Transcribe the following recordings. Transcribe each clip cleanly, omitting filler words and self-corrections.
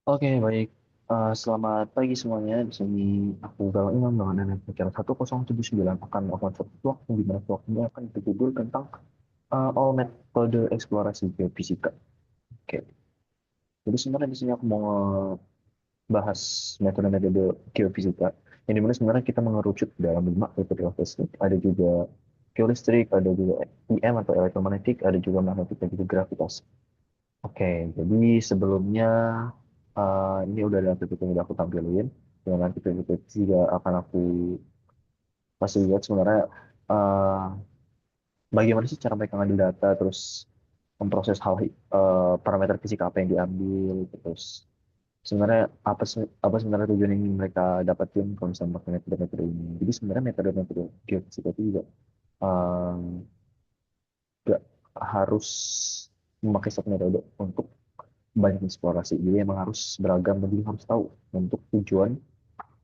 Oke, baik. Selamat pagi semuanya. Di sini aku Galang Imam dengan NPKR 1079 akan melakukan suatu waktu di mana waktunya akan berjudul tentang all metode eksplorasi geofisika. Oke, jadi sebenarnya di sini aku mau bahas metode-metode geofisika yang dimana sebenarnya kita mengerucut dalam 5 metode geofisik. Ada juga geolistrik, ada juga EM atau elektromagnetik, ada juga magnetik dan juga gravitas. Oke, jadi sebelumnya ini udah ada PPT yang udah aku tampilin. Dengan nanti PPT juga akan aku kasih lihat sebenarnya eh, bagaimana sih cara mereka ngambil data, terus memproses parameter fisika apa yang diambil, terus sebenarnya apa sebenarnya tujuan yang ingin mereka dapatin kalau misalnya pakai metode-metode ini. Jadi sebenarnya metode-metode geofisika itu juga eh, gak harus memakai satu metode untuk banyak eksplorasi. Jadi emang harus beragam dan juga harus tahu untuk tujuan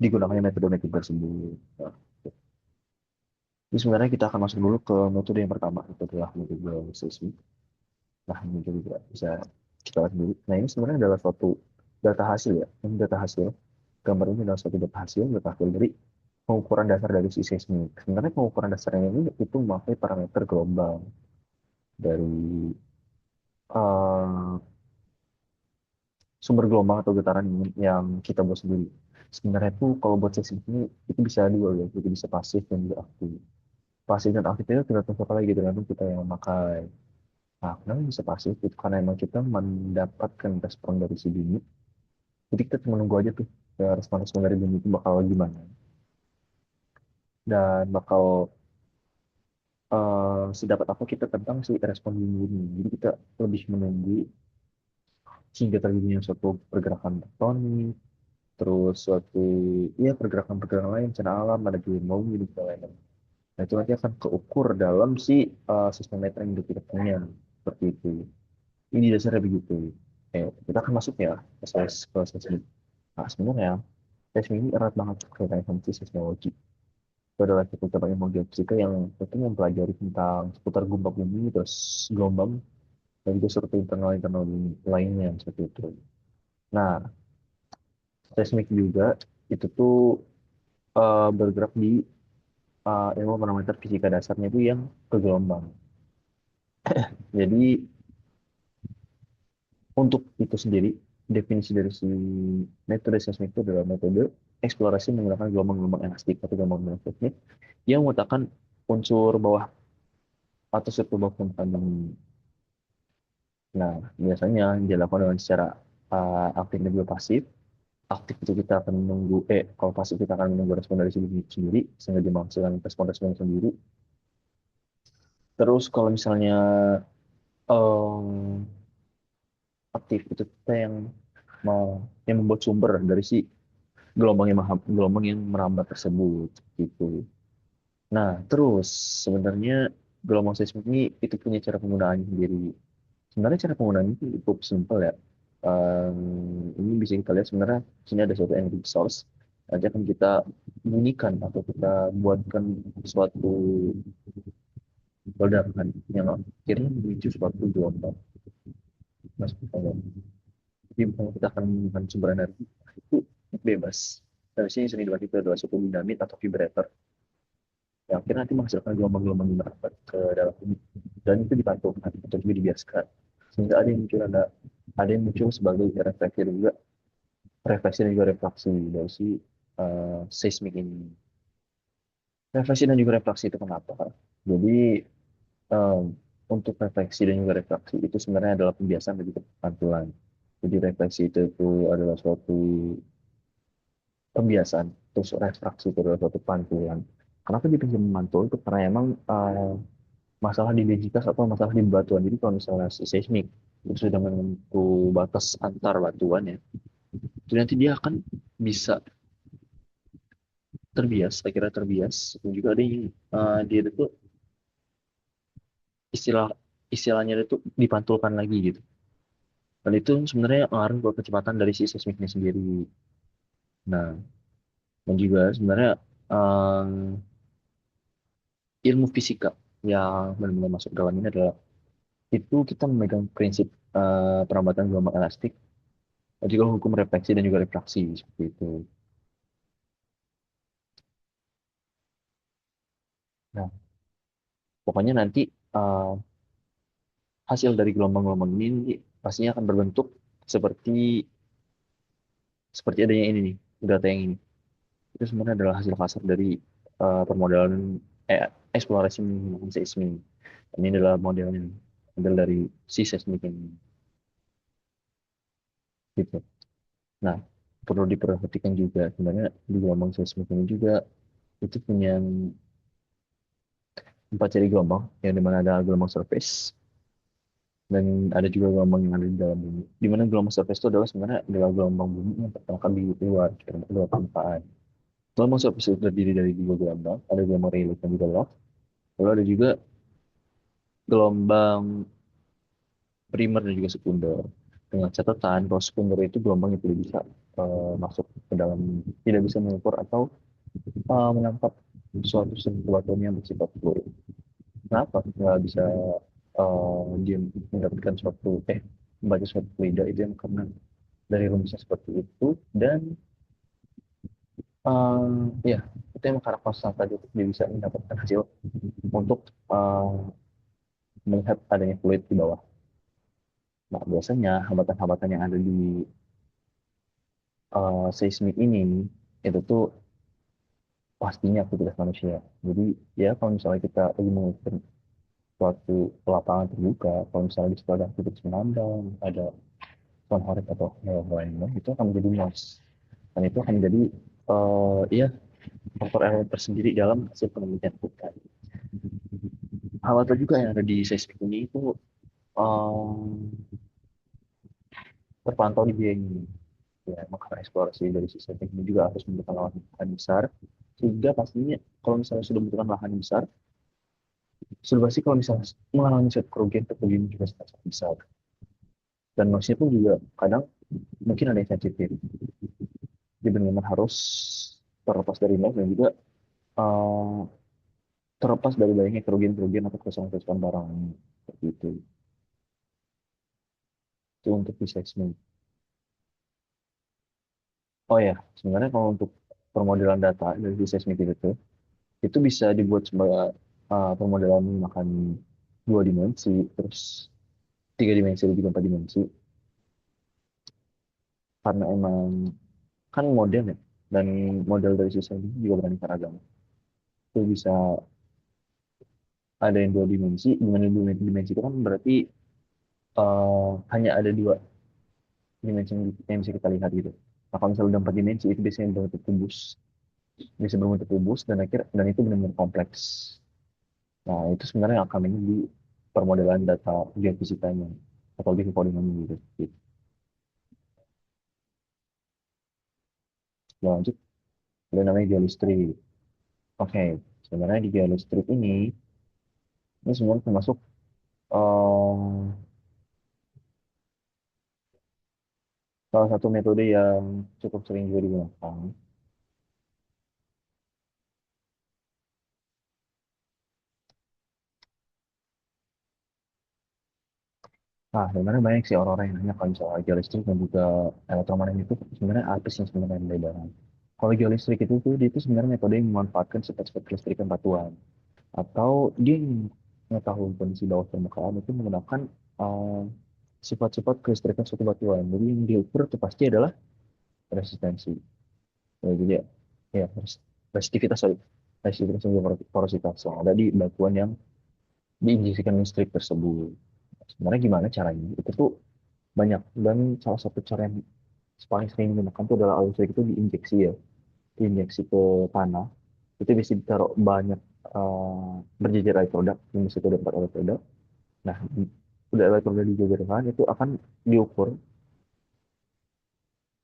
digunakannya metode-metode tersebut. Nah, jadi sebenarnya kita akan masuk dulu ke metode yang pertama, itu adalah metode seismik. Nah, ini juga bisa kita lihat dulu. Nah, ini sebenarnya adalah suatu data hasil ya. Ini data hasil. Gambar ini adalah suatu data hasil dari pengukuran dasar dari si seismik. Sebenarnya pengukuran dasarnya ini itu memakai parameter gelombang dari eh, sumber gelombang atau getaran yang kita buat sendiri. Sebenarnya itu kalau buat seismik ini itu bisa dua ya, jadi bisa pasif dan juga aktif. Pasif dan aktif itu tergantung siapa lagi, tergantung kita yang memakai. Nah, kenapa bisa pasif? Itu karena emang kita mendapatkan respon dari si bumi. Jadi kita cuma nunggu aja tuh respon-respon dari bumi itu bakal gimana. Dan bakal sedapat apa kita tentang si respon bumi ini. Jadi kita lebih menunggu hingga terjadinya suatu pergerakan tektonik, terus suatu ya pergerakan-pergerakan lain secara alam, ada geologi dan lain-lain. Nah, itu nanti akan keukur dalam si sistem meter yang kita punya seperti itu. Ini dasarnya begitu. Kita akan masuk ya ke seismik. Nah, sebenarnya seismik ini erat banget kaitannya sama si seismologi. Itu adalah satu cabang ilmu geofisika yang itu mempelajari tentang seputar gempa bumi, terus gelombang, dan juga struktur internal-internal bumi lainnya seperti itu. Nah, seismik juga itu tuh bergerak di ilmu parameter fisika dasarnya itu yang ke gelombang. Jadi untuk itu sendiri, definisi dari si metode seismik itu adalah metode eksplorasi menggunakan gelombang-gelombang elastik atau gelombang seismik yang merupakan unsur bawah atau struktur bawah permukaan. Nah, biasanya yang dilakukan dengan secara aktif dan juga pasif. Aktif itu kita akan menunggu, kalau pasif kita akan menunggu respon dari si bumi itu sendiri, sehingga dia menghasilkan respon-respon sendiri. Terus kalau misalnya em, aktif itu kita yang mau yang membuat sumber dari si gelombang yang merambat tersebut gitu. Nah, terus sebenarnya gelombang seismik ini itu punya cara penggunaan sendiri. Sebenarnya cara penggunaan itu cukup simpel ya. Ini bisa kita lihat sebenarnya di sini ada suatu energy source. Nanti akan kita bunyikan atau kita buatkan suatu ledakan yang akhirnya memicu suatu gelombang. Mas, jadi misalnya kita akan menggunakan sumber energi itu bebas. Dari sini seni dua itu adalah suatu dinamit atau vibrator yang akhirnya nanti menghasilkan gelombang-gelombang yang merambat ke dalam bumi dan itu dipantulkan atau juga dibiarkan sehingga ada yang muncul sebagai refleksi dan juga refraksi dari si seismik ini. Refleksi dan juga refraksi itu kenapa? Jadi em, untuk refleksi dan juga refraksi itu sebenarnya adalah pembiasaan dan juga pantulan. Jadi refleksi itu adalah suatu pembiasaan, terus refraksi itu adalah suatu pantulan. Kenapa dipinjam mantul? Itu karena emang masalah di densitas atau masalah di batuan. Jadi kalau misalnya seismik itu sudah menentu batas antar batuan ya, itu nanti dia akan bisa terbias, akhirnya terbias. Dan juga ada yang dia itu istilah istilahnya itu dipantulkan lagi gitu. Dan itu sebenarnya ngaruh ke kecepatan dari si seismiknya sendiri. Nah, dan juga sebenarnya eh, ilmu fisika yang benar-benar masuk dalam ini adalah itu kita memegang prinsip perambatan gelombang elastik Ada juga hukum refleksi dan juga refraksi seperti itu. Nah, pokoknya nanti eh, hasil dari gelombang-gelombang ini nanti pastinya akan berbentuk seperti seperti adanya ini nih, data yang ini. Itu sebenarnya adalah hasil kasar dari permodalan eksplorasi menggunakan seismik. Ini adalah modelnya, model dari si seismik ini. Gitu. Nah, perlu diperhatikan juga sebenarnya di gelombang seismik ini juga itu punya empat ciri gelombang yang dimana ada gelombang surface dan ada juga gelombang yang ada di dalam bumi. Di mana gelombang surface itu adalah sebenarnya adalah gelombang bumi yang pertama kali keluar ke luar permukaan. Gelombang surface itu terdiri dari dua gelombang, ada gelombang Rayleigh dan juga Loove. Lalu ada juga gelombang primer dan juga sekunder. Dengan catatan kalau sekunder itu gelombang yang tidak bisa masuk ke dalam, tidak bisa mengukur atau menangkap suatu sesuatu yang bersifat fluid. Kenapa nggak bisa dia mendapatkan suatu membaca suatu fluida itu yang karena dari rumusnya seperti itu dan ya itu yang karena konstan tadi itu dia bisa mendapatkan hasil untuk eh, melihat adanya fluid di bawah. Nah biasanya hambatan-hambatan yang ada di seismik ini itu tuh pastinya aktivitas manusia. Jadi ya kalau misalnya kita lagi mengukur suatu lapangan terbuka, kalau misalnya di situ ada aktivitas menambang, ada konflik atau hewan lainnya, itu akan menjadi noise. Dan itu akan menjadi iya faktor elemen tersendiri dalam hasil penelitian kita. Hal apa juga yang ada di seismik ini itu terpantau di biaya ini. Ya, maka eksplorasi dari sistem ini juga harus membutuhkan lahan besar. Sehingga pastinya kalau misalnya sudah membutuhkan lahan besar, sudah pasti kalau misalnya mengalami suatu kerugian juga sangat besar. Dan noise pun juga kadang mungkin ada yang sensitif. Jadi benar-benar harus terlepas dari noise dan juga eh, terlepas dari banyaknya kerugian-kerugian atau kerusakan-kerusakan barang. Seperti itu. Itu untuk assessment. Oh ya, sebenarnya kalau untuk permodelan data dari seismik itu bisa dibuat sebagai permodelan menggunakan dua dimensi, terus tiga dimensi dan juga empat dimensi, karena emang kan model ya, dan model dari seismik juga beraneka ragam. Itu bisa ada yang dua dimensi, dengan yang dua dimensi itu kan berarti hanya ada dua dimensi yang bisa kita lihat gitu. Nah, kalau misalnya udah empat dimensi itu biasanya berbentuk kubus, bisa berbentuk kubus dan itu benar-benar kompleks. Nah, itu sebenarnya yang akan ini di permodelan data geofisikanya atau geocodingannya gitu. Gitu. Nah, lanjut, ada namanya geolistrik. Oke, sebenarnya di geolistrik ini sebenarnya termasuk eh, salah satu metode yang cukup sering juga digunakan. Nah, sebenarnya banyak sih orang-orang yang nanya kalau soal geolistrik dan juga elektromagnetik itu sebenarnya apa sih yang sebenarnya yang membedakan. Kalau geolistrik itu dia itu sebenarnya metode yang memanfaatkan sifat-sifat kelistrikan batuan atau dia yang mengetahui kondisi bawah permukaan itu menggunakan eh, sifat-sifat kelistrikan suatu batuan. Jadi yang diukur itu pasti adalah resistensi. Ya, jadi ya resistivitas, sorry. Resistivitas dan juga porositas yang ada di batuan yang diinjeksikan listrik tersebut. Sebenarnya gimana caranya? Itu tuh banyak dan salah satu cara yang paling sering digunakan itu adalah air listrik itu diinjeksi ya, diinjeksi ke tanah. Itu bisa ditaruh banyak berjejer elektroda, yang bisa ada empat elektroda. Nah, udah elektroda dijajarkan itu akan diukur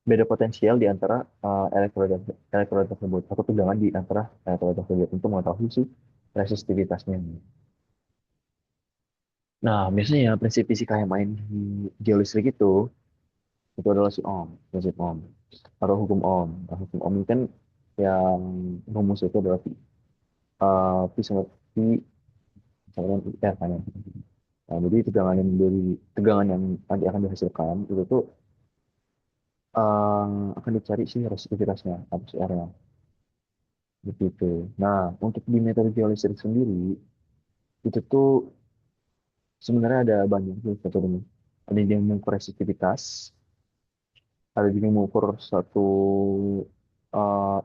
beda potensial di antara elektroda elektroda tersebut atau tegangan di antara elektroda tersebut untuk mengetahui si resistivitasnya. Nah, biasanya prinsip fisika yang main di geolistrik itu adalah si Ohm, prinsip Ohm atau hukum Ohm. Nah, hukum Ohm ini kan yang rumus itu adalah P sama P sama dengan R kan ya. Nah, jadi tegangan yang nanti akan dihasilkan itu tuh akan dicari sih resistivitasnya atau CR-nya begitu. Nah, untuk di metode geolistrik sendiri itu tuh sebenarnya ada banyak sih metodenya. Ada yang mengukur resistivitas, ada juga yang mengukur satu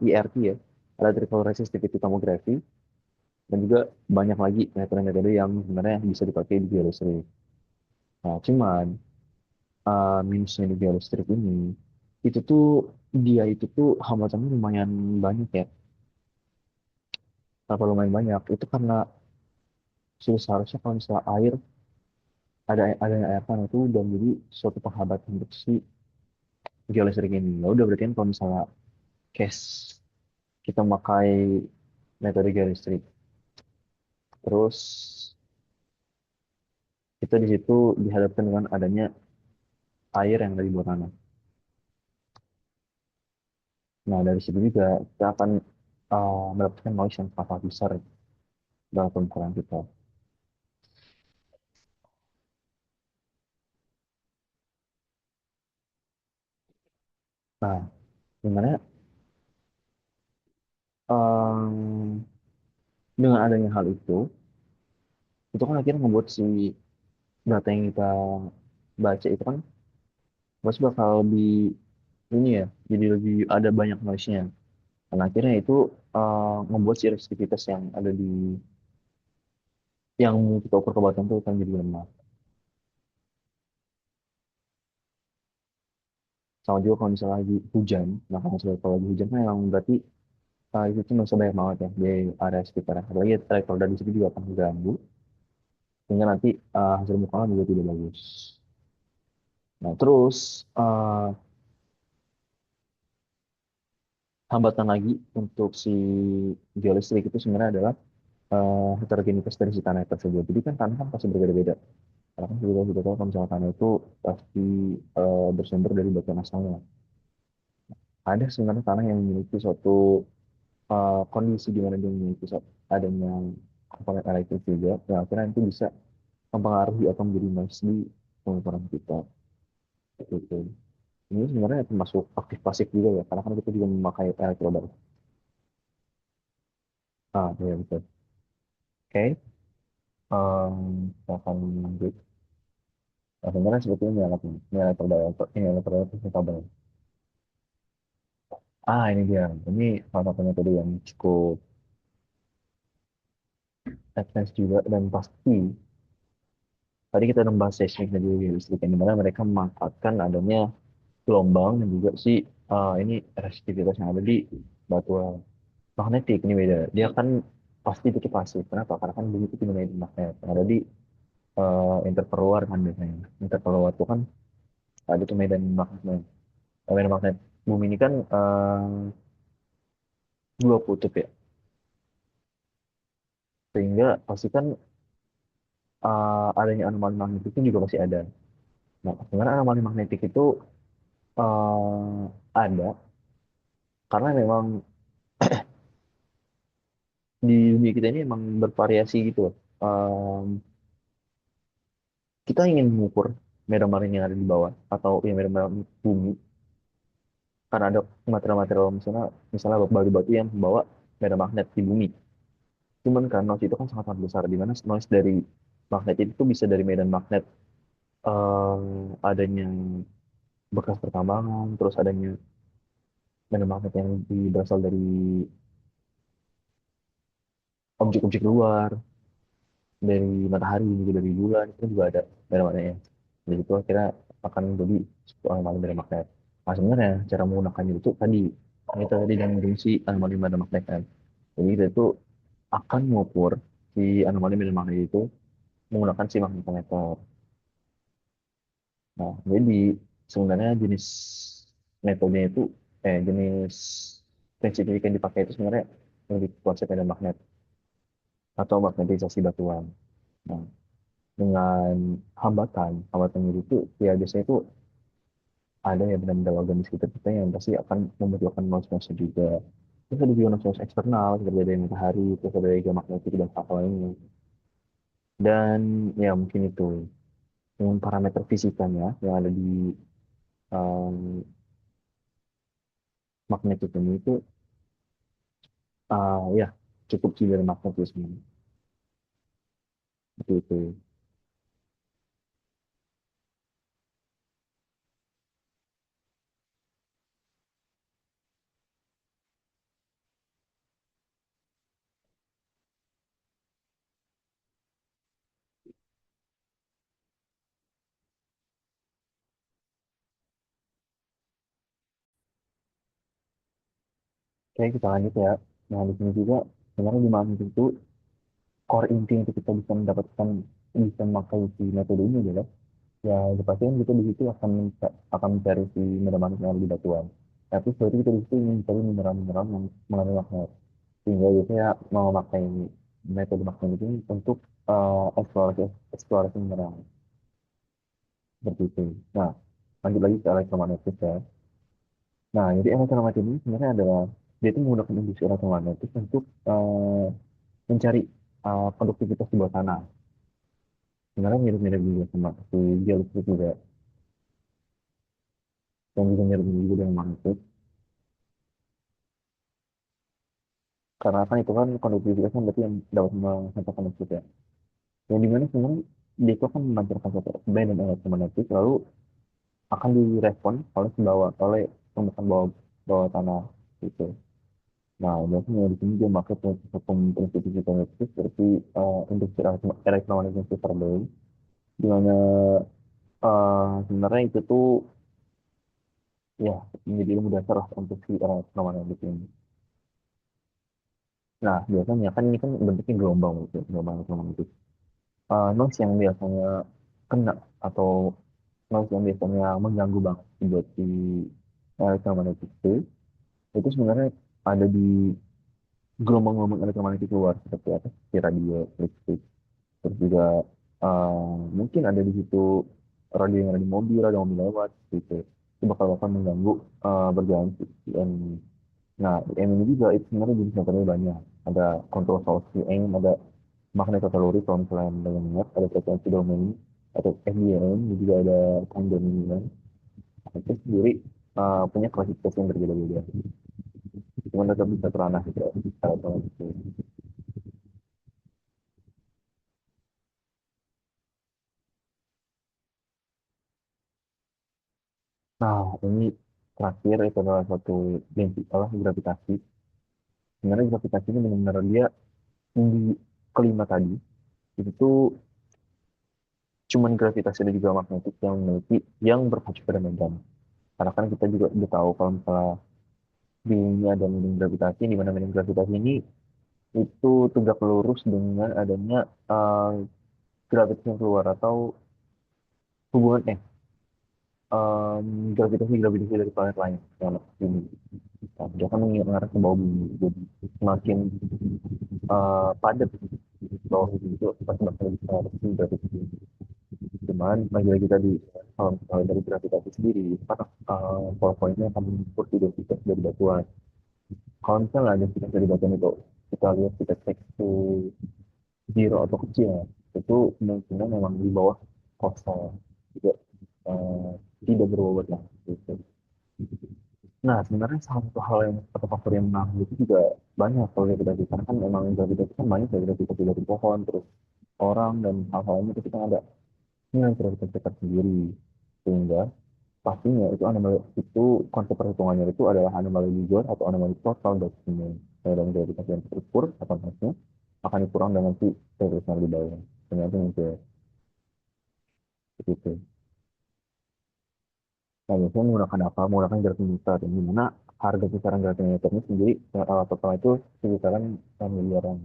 IRT ya, electrical resistivity tomography, dan juga banyak lagi metode-metode yang sebenarnya bisa dipakai di geolistrik. Nah, cuman minusnya di geolistrik ini itu tuh dia itu tuh hambatannya lumayan banyak ya. Kenapa lumayan banyak? Itu karena seharusnya kalau misalnya air ada air tanah itu dan jadi suatu penghambat untuk si geolistrik ini. Ya udah berarti kan kalau misalnya case kita memakai metode geolistrik, terus kita di situ dihadapkan dengan adanya air yang dari bawah tanah. Nah dari situ juga kita akan mendapatkan noise yang sangat besar dalam pemukulan kita. Nah, gimana em, dengan adanya hal itu kan akhirnya membuat si data yang kita baca itu kan pasti bakal lebih ini ya, jadi lebih ada banyak noise-nya. Dan akhirnya itu membuat si resistivitas yang ada di yang kita ukur kebatan itu kan jadi lemah. Sama juga kalau misalnya lagi hujan, nah kalau lagi hujan kan memang berarti itu tuh masih banyak banget ya di area sekitar. Apalagi travel dari situ juga akan mengganggu, sehingga nanti hasil mukaan juga tidak bagus. Nah terus hambatan lagi untuk si geolistrik itu sebenarnya adalah heterogenitas dari si tanah tersebut. Jadi kan tanah kan pasti berbeda-beda. Karena kan sudah tahu kalau misalnya tanah itu pasti bersumber dari batuan asalnya. Ada sebenarnya tanah yang memiliki suatu kondisi di mana dia memiliki adanya komponen elektrik juga, yang akhirnya itu bisa mempengaruhi atau menjadi noise di pengukuran kita. Gitu. Ini sebenarnya termasuk aktif pasif juga ya, karena kan kita juga memakai elektroda. Ya betul. Oke, kita akan lanjut. Nah, sebenarnya sebetulnya ini alat ini elektroda, ini elektroda itu kabel. Ini dia. Ini salah satu metode yang cukup advance juga dan pasti. Tadi kita udah bahas seismik dan juga listrik yang dimana mereka memanfaatkan adanya gelombang dan juga si ini resistivitas yang ada di batuan magnetik ini beda. Dia kan pasti itu pasif. Kenapa? Karena kan bumi itu punya medan magnet yang ada di interpeluar kan biasanya. Interpeluar itu kan ada tuh medan magnet. Medan magnet bumi ini kan dua kutub ya. Sehingga pasti kan adanya anomali magnetik itu juga pasti ada. Nah, sebenarnya anomali magnetik itu ada karena memang di dunia kita ini emang bervariasi gitu loh. Kita ingin mengukur medan magnet yang ada di bawah atau yang medan magnet bumi karena ada material-material misalnya misalnya batu-batu yang membawa medan magnet di bumi. Cuman kan noise itu kan sangat besar di mana noise dari magnet itu bisa dari medan magnet adanya bekas pertambangan, terus adanya medan magnet yang berasal dari objek-objek luar, dari matahari juga dari bulan itu juga ada medan-medannya. Jadi itu akhirnya akan menjadi suatu anomali medan magnet. Nah sebenarnya cara menggunakannya itu tadi kita tadi yang fungsi anomali medan magnet kan. Jadi kita itu akan mengukur si anomali medan magnet itu menggunakan si magnetometer. Nah jadi sebenarnya jenis metodenya itu jenis prinsip yang dipakai itu sebenarnya lebih ke konsep medan magnet atau magnetisasi batuan. Nah, dengan hambatan itu ya biasanya itu ada ya benda-benda logam di sekitar kita yang pasti akan membutuhkan noise juga. Terus ada juga noise eksternal seperti dari matahari, terus ada juga magnetik dan hal lainnya. Dan ya mungkin itu dengan parameter fisikanya yang ada di um, magnetisme itu ya cukup sih dari magnetisme seperti itu. Oke, kita lanjut ya. Nah, di sini juga sebenarnya di mana itu core inti untuk kita bisa mendapatkan bisa memakai si metode ini adalah ya pasti kan kita di situ akan mencari si mineral yang ada di batuan. Tapi sebenarnya kita di situ ingin mencari mineral-mineral yang mengandung magnet. Sehingga biasanya memakai metode magnet ini untuk eksplorasi eksplorasi mineral seperti itu. Nah, lanjut lagi ke elektromagnetis ya. Nah, jadi elektromagnetis ini sebenarnya adalah dia itu menggunakan industri elektromagnetis untuk mencari konduktivitas di bawah tanah. Sebenarnya mirip-mirip juga sama si geolistrik juga, yang juga mirip-mirip juga dengan magnetis. Karena kan itu kan konduktivitas kan berarti yang dapat menghantarkan listrik ya. Yang dimana sebenarnya dia itu akan memancarkan satu band dan elektromagnetis, lalu akan direspon oleh oleh permukaan bawah bawah tanah gitu. Nah, biasanya di sini dia pakai prinsip fisika elektrik seperti industri elektromagnetic survey, di mana sebenarnya itu tuh ya menjadi ilmu dasar lah untuk si elektromagnetik ini. Nah, biasanya kan ini kan bentuknya gelombang gitu, gelombang elektromagnetik. Noise yang biasanya kena atau noise yang biasanya mengganggu banget buat si elektromagnetik itu sebenarnya ada di gelombang-gelombang elektromagnetik luar seperti apa? Si radio, listrik, terus juga mungkin ada di situ radio yang ada di mobil, ada mobil lewat gitu. Itu bakal mengganggu berjalan si M. Nah, M ini juga itu sebenarnya jenis metodenya banyak. Ada control source M, ada magnetotelluric kalau misalnya yang ingat, ada frekuensi domain, atau FDM, dan juga ada time domain. Itu sendiri punya klasifikasi yang berbeda-beda. Cuma tetap bisa teranah gitu, secara otomatis. Nah, ini terakhir itu adalah suatu gravitasi. Sebenarnya gravitasi ini benar-benar dia di kelima tadi itu tuh cuman gravitasi dan juga magnetik yang memiliki yang berpacu pada medan. Karena kan kita juga udah tahu kalau misalnya di bumi ada medan gravitasi, di mana medan gravitasi ini itu tegak lurus dengan adanya uh, gravitasi yang keluar atau hubungan gravitasi gravitasi dari planet lain yang ada di bumi. Nah, dia kan mengarah ke bawah bumi. Jadi semakin padat bawah bumi itu pasti bakal lebih gravitasi. Cuman lagi-lagi tadi kalau misalnya dari gravitasi sendiri itu kan poin-poinnya akan mengukur identitas dari batuan. Kalau misalnya ada identitas dari batuan itu kita lihat kita cek ke zero atau kecil, itu kemungkinan memang di bawah kosong juga eh, tidak berbobot lah gitu. Nah, sebenarnya salah satu hal yang atau faktor yang mengganggu itu juga banyak kalau kita lihat karena kan memang gravitasi kan banyak ya gravitasi dari pohon terus orang dan hal-hal ini itu kita ada yang gravitasi tersendiri sehingga pastinya itu anomali itu konsep perhitungannya itu adalah anomali Lagrange atau anomali total Boltzmann. Dan gravitasi yang terukur atau maksudnya akan dikurang dengan si gravitasi yang di bawah. Ternyata muncul seperti itu. Nah, biasanya menggunakan apa? Menggunakan gratimeter, yang dimana harga kisaran gratimeter ini sendiri total itu sekitaran miliaran.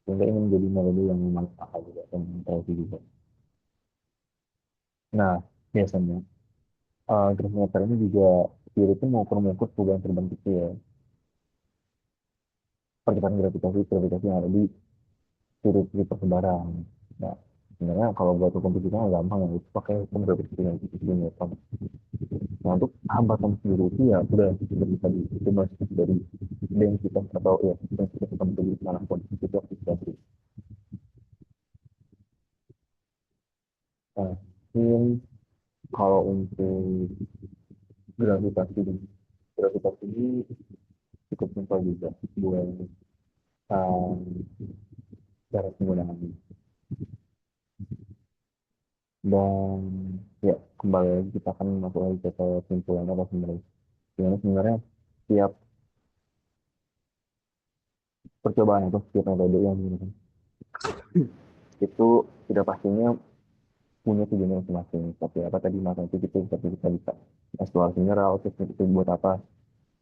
Sehingga ini menjadi metode yang memang mahal juga dan terlalu juga. Nah, biasanya gratimeter ini juga dia itu mau mengukur perubahan terbang kecil, percepatan gravitasi yang ada di ciri-ciri persebaran. Nah, sebenarnya kalau buat hukum fisika gampang ya, itu pakai hukum gravitasi yang itu Newton. Nah, untuk hambatan sendiri itu ya sudah bisa dicoba dari densitas atau ya densitas kita menjadi manapun itu aktivitas. Nah, mungkin kalau untuk gravitasi gravitasi ini cukup simpel juga buat um, cara penggunaannya. Dan ya kembali lagi kita akan masuk lagi ke kesimpulan apa sebenarnya. Gimana sebenarnya tiap percobaan atau setiap metode yang digunakan itu tidak pastinya punya tujuan masing-masing. Tapi apa tadi masa itu gitu, tapi kita bisa eksplorasi mineral, terus itu buat apa?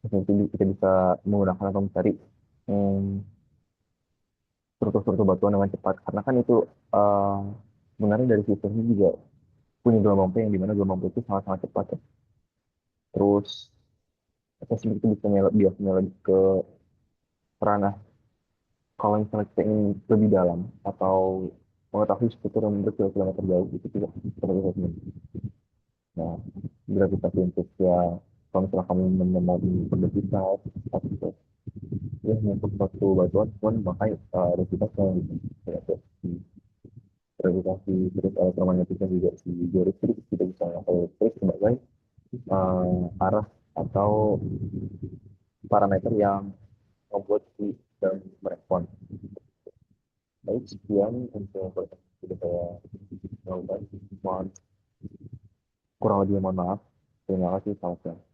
Terus nanti kita bisa menggunakan atau mencari hmm, struktur-struktur batuan dengan cepat. Karena kan itu eh, sebenarnya dari fisiknya juga punya gelombang P yang dimana gelombang P itu sangat-sangat cepat ya. Terus assessment itu bisa biasanya lebih ke ranah kalau misalnya kita ingin lebih dalam atau mengetahui struktur yang berkilometer jauh itu juga seperti assessment. Nah, gravitasi untuk ya kalau misalnya kamu menemukan produktivitas atau itu ya untuk suatu batuan pun makanya residitasnya gitu. Ya, terus di gravitasi terus elektromagnetisnya juga si geometrik kita bisa terus sebagai arah atau parameter yang membuat si dan merespon. Baik, sekian untuk pertanyaan sudah saya lakukan. Mohon kurang lebih mohon maaf. Terima kasih. Selamat siang.